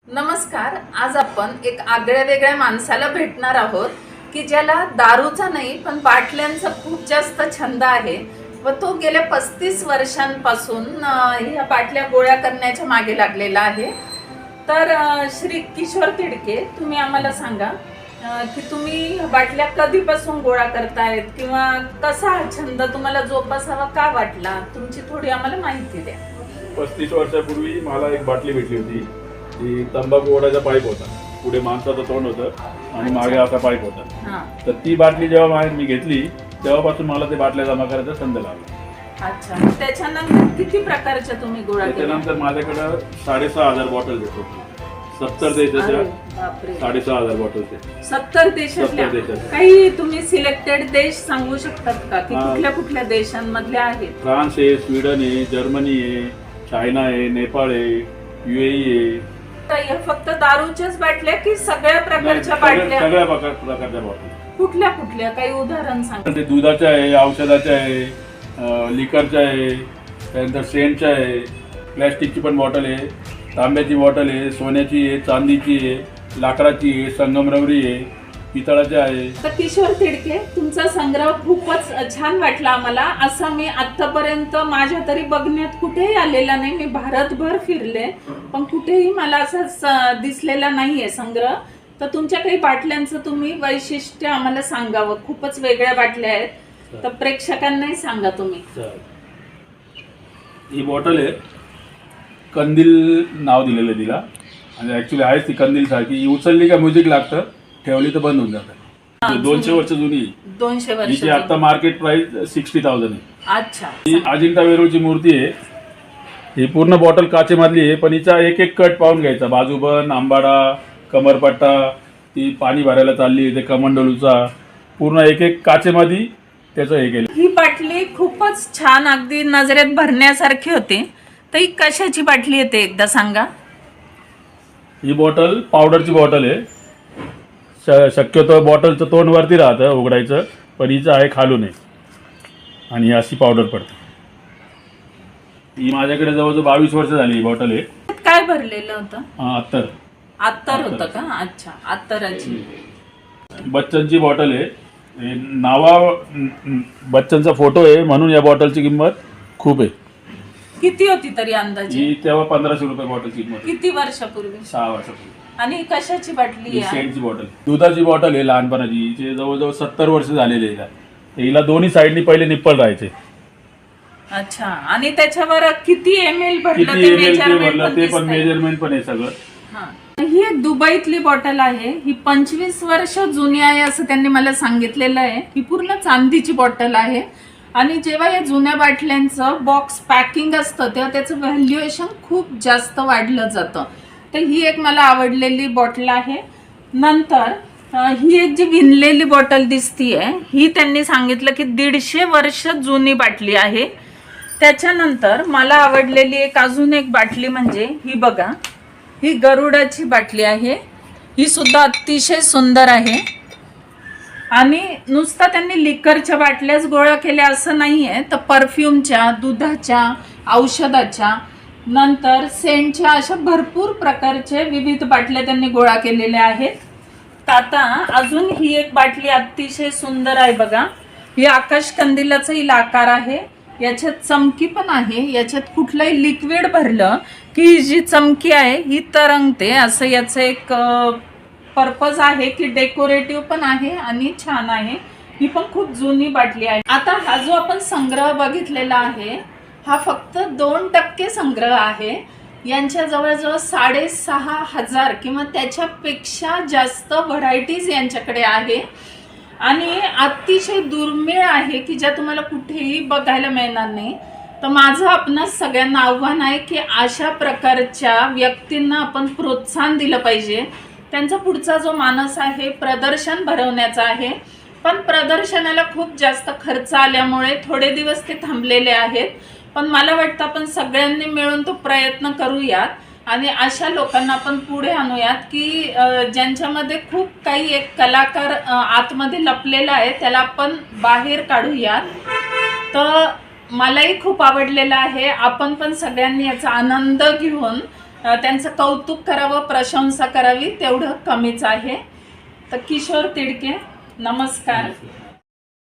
नमस्कार. आज आपण एक आगळ्या वेगळ्या माणसाला भेटणार आहोत की ज्याला दारूचा नाही पण बाटल्यांचा खूप जास्त छंद आहे व तो गेल्या 35 वर्षांपासून ह्या बाटल्या गोळा करण्याच्या मागे लागलेला आहे. तर श्री किशोर तिडके, तुम्ही आम्हाला सांगा की तुम्ही बाटल्या कधीपासून गोळा करतायत किंवा कसा हा छंद तुम्हाला जोपासावा का वाटला, तुमची थोडी आम्हाला माहिती द्या. 35 वर्षापूर्वी मला एक बाटली भेटली होती. ती तंबाखू ओढायचा पाईप होता. पुढे माणसाचं तोंड होतं आणि मागे असा पाईप होता. तर ती बाटली जेव्हा मी घेतली तेव्हापासून मला ते बाटल्या जमा करायचा छंद लागला. अच्छा, त्याच्यानंतर किती प्रकारच्या तुम्ही गोळा केल्या? त्याच्यानंतर माझ्याकडे 6,500 बॉटल होते. 70 देशाच्या 6,500 बॉटल. 70 देशातल्या. काही तुम्ही सिलेक्टेड देश सांगू शकतात का की कुठल्या कुठल्या देशांमधल्या आहेत? फ्रान्स आहे, स्वीडन आहे, जर्मनी आहे, चायना आहे, नेपाळ आहे, UAE आहे. तर फक्त दारूच्याच बाटल्या की सगळ्या प्रकारच्या बाटल्या? सगळ्या प्रकारच्या बॉटल. कुठल्या कुठल्या, काही उदाहरण सांगा. ते दुधाच्या आहे, औषधाच्या आहे, लिकरच्या आहे, त्यानंतर सेंटच्या आहे, प्लॅस्टिकची पण बॉटल आहे, तांब्याची बॉटल आहे, सोन्याची आहे, चांदीची आहे, लाकडाची आहे, संगमरवरी आहे, पितळाच्या आहे. तर किशोर तिडके, तुमचा संग्रह खूपच छान वाटला आम्हाला. असं मी आतापर्यंत माझ्या तरी बघण्यात कुठेही आलेला नाही. मी भारतभर फिरले पण कुठेही मला असं दिसलेला नाहीये संग्रह. तर तुमच्या काही बाटल्यांचं तुम्ही वैशिष्ट्य आम्हाला सांगावं. खूपच वेगळ्या बाटल्या आहेत, तर प्रेक्षकांनाही सांगा तुम्ही. ही बॉटल आहे, कंदील नाव दिलेलं आहे तिला. आणि ऍक्च्युली आहेच ती कंदील सारखी. ही उचलली का म्युझिक लागतं, ठेवली तर बंद होऊन जातं. 200 वर्ष जुनी. 200 वर्ष. हिची आता मार्केट प्राइस 60,000 आहे. अच्छा. ही अजिंठा वेरूळची मूर्ती आहे. ही पूर्ण बॉटल काचेमधली आहे, पण हिचा एक एक कट पाहून घ्यायचा. बाजूबन, आंबाडा, कमरपट्टा, ती पाणी भरायला चालली ते कमंडलूचा, पूर्ण एक एक काचेमध्ये त्याचं हे केलं. ही बाटली खूपच छान, अगदी नजरेत भरण्यासारखी होती. तर ही कशाची बाटली येते एकदा सांगा. ही बॉटल पावडरची बॉटल आहे. शक्यतो बॉटलचं तोंड वरती राहतं उघडायचं, पण हिचं आहे खालून आहे आणि अशी पावडर पडते. ही माझ्याकडे जवळजवळ 22 वर्ष झाली ही बॉटल आहे. काय भरलेलं होतं? अत्तर होतं का? अच्छा, अत्तराची. बच्चनची बॉटल आहे. बच्चनचा फोटो आहे म्हणून या बॉटलची किंमत खूप आहे. किती होती तरी अंदाजे? ही तेव्हा 1500 रुपये बॉटलची किंमत. किती वर्षापूर्वी? 6 वर्षापूर्वी. आणि कशाची बाटली आहे? सेंटची बॉटल, दुधाची बॉटल आहे लहानपणाची. हिचे जवळजवळ 70 वर्ष झालेले आहे. हिला दोन्ही साईडनी पहिले निप्पल राहायचे. अच्छा. आणि त्याच्यावर किती ml भरलं ते पण मेजरमेंट पण आहे सगळं. ही एक दुबईतली बॉटल आहे. ही 25 वर्ष जुनी आहे असं त्यांनी मला सांगितलेलं आहे. ही पूर्ण चांदीची बॉटल आहे. आणि जेव्हा या जुन्या बाटल्यांचं बॉक्स पॅकिंग असतं तेव्हा त्याचं व्हॅल्युएशन खूप जास्त वाढलं जातं. तर ही एक मला आवडलेली बॉटल आहे. नंतर ही एक जी विणलेली बॉटल दिसतीये, ही त्यांनी सांगितलं की 150 वर्ष जुनी बाटली आहे. त्याच्यानंतर मला आवडलेली अजून एक बाटली म्हणजे ही बघा, ही गरुडाची बाटली आहे. ही सुद्धा अतिशय सुंदर आहे. आणि नुसतं त्यांनी लिकरच्या बाटल्याच गोळा केल्या असं नाहीये, तर परफ्यूमच्या, दुधाच्या, औषधाच्या, नंतर सेंटच्या, अशा भरपूर प्रकारचे विविध बाटल्या त्यांनी गोळा केलेल्या आहेत. तर आता अजून ही एक बाटली अतिशय सुंदर आहे बघा. ही आकाश कंदिलाचा हिला आकार आहे. याच्यात चमकी पण आहे. याच्यात कुठलंही लिक्विड भरलं की ही जी चमकी आहे ही तरंगते. असं याचं एक पर्पज आहे की डेकोरेटिव्ह पण आहे आणि छान आहे. ही पण खूप जुनी बाटली आहे. आता हा जो आपण संग्रह बघितलेला आहे हा फक्त 2% संग्रह आहे. यांच्या जवळजवळ 6,500 किंवा त्याच्यापेक्षा जास्त व्हरायटीज यांच्याकडे आहे. आणि अतिशय दुर्मिळ आहे की ज्या तुम्हाला कुठेही बघायला मिळणार नाही. तर माझं आपणास सगळ्यांना आव्हान आहे की अशा प्रकारच्या व्यक्तींना आपण प्रोत्साहन दिलं पाहिजे. त्यांचा पुढचा जो मानस आहे प्रदर्शन भरवण्याचा आहे, पण प्रदर्शनाला खूप जास्त खर्च आल्यामुळे थोडे दिवस ते थांबलेले आहेत. पण मला वाटतं आपण सगळ्यांनी मिळून तो प्रयत्न करूयात आणि अशा लोकांना आपण पुढे आणूयात की ज्यांच्यामध्ये खूप काही एक कलाकार आतमध्ये लपलेला आहे, त्याला आपण बाहेर काढूयात. तर मलाही खूप आवडलेलं आहे. आपण पण सगळ्यांनी याचा आनंद घेऊन त्यांचं कौतुक करावं, प्रशंसा करावी तेवढं कमीच आहे. तर किशोर तिडके, नमस्कार.